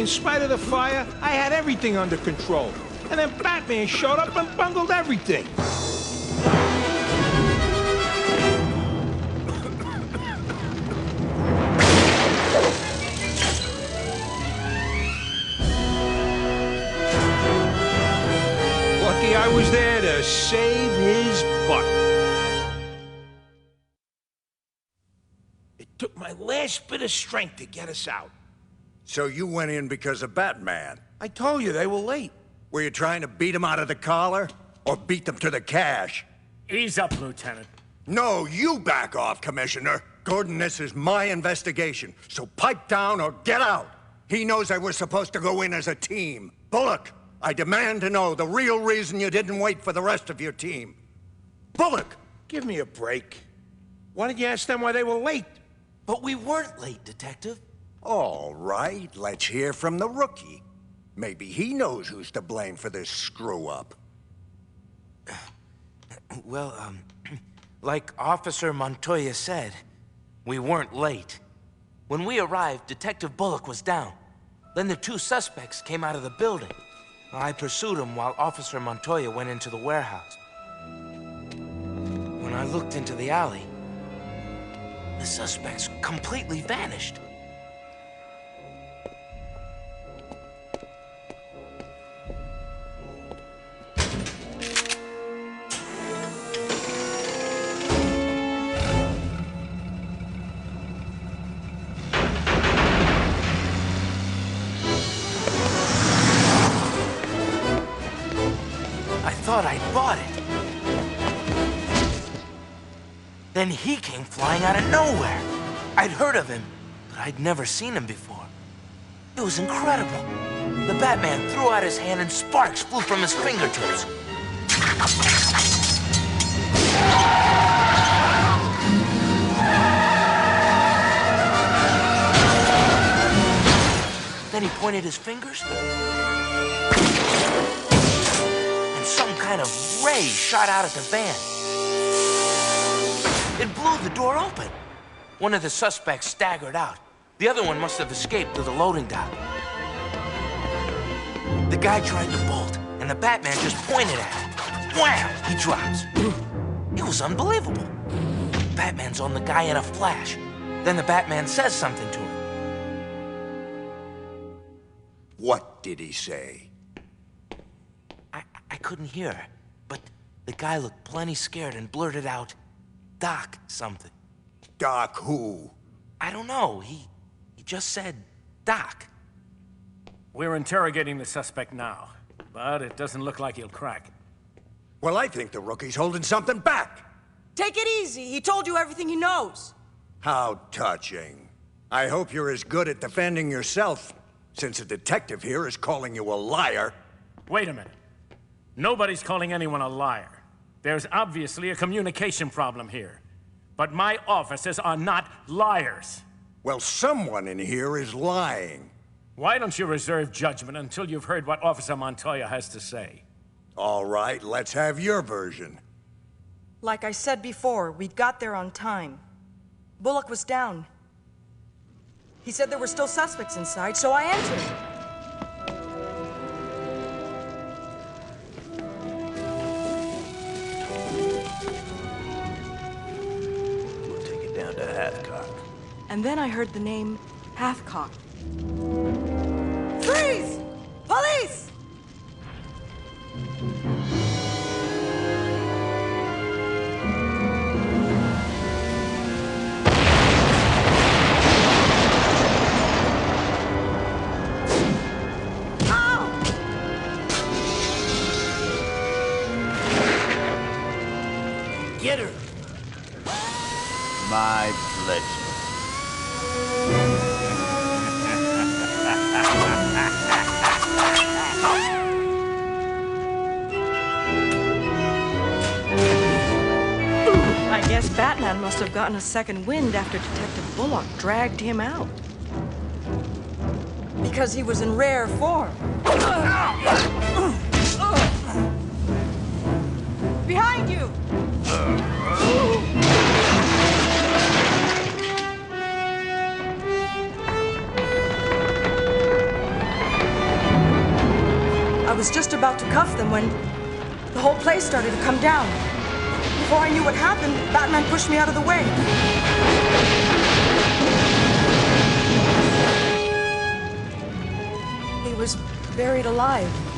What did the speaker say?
In spite of the fire, I had everything under control. And then Batman showed up and bungled everything. Lucky I was there to save his butt. It took my last bit of strength to get us out. So you went in because of Batman? I told you they were late. Were you trying to beat them out of the collar? Or beat them to the cash? Ease up, Lieutenant. No, you back off, Commissioner. Gordon, this is my investigation, so pipe down or get out. He knows that we're supposed to go in as a team. Bullock, I demand to know the real reason you didn't wait for the rest of your team. Bullock! Give me a break. Why didn't you ask them why they were late? But we weren't late, Detective. All right, let's hear from the rookie. Maybe he knows who's to blame for this screw-up. Well, like Officer Montoya said, we weren't late. When we arrived, Detective Bullock was down. Then the two suspects came out of the building. I pursued them while Officer Montoya went into the warehouse. When I looked into the alley, the suspects completely vanished. I thought I'd bought it. Then he came flying out of nowhere. I'd heard of him, but I'd never seen him before. It was incredible. The Batman threw out his hand and sparks flew from his fingertips. Then he pointed his fingers, and some kind of ray shot out at the van. It blew the door open. One of the suspects staggered out. The other one must have escaped through the loading dock. The guy tried to bolt, and the Batman just pointed at him. Wham! He drops. It was unbelievable. Batman's on the guy in a flash. Then the Batman says something to him. What did he say? I couldn't hear, but the guy looked plenty scared and blurted out, "Doc something." Doc who? I don't know. He just said, "Doc." We're interrogating the suspect now, but it doesn't look like he'll crack. Well, I think the rookie's holding something back. Take it easy. He told you everything he knows. How touching. I hope you're as good at defending yourself, since a detective here is calling you a liar. Wait a minute. Nobody's calling anyone a liar. There's obviously a communication problem here. But my officers are not liars. Well, someone in here is lying. Why don't you reserve judgment until you've heard what Officer Montoya has to say? All right, let's have your version. Like I said before, we got there on time. Bullock was down. He said there were still suspects inside, so I entered. We'll take it down to Hathcock. And then I heard the name Hathcock. Freeze! Police! Get her. My pleasure. I guess Batman must have gotten a second wind after Detective Bullock dragged him out. Because he was in rare form. Behind you! was just about to cuff them when the whole place started to come down. Before I knew what happened, Batman pushed me out of the way. He was buried alive.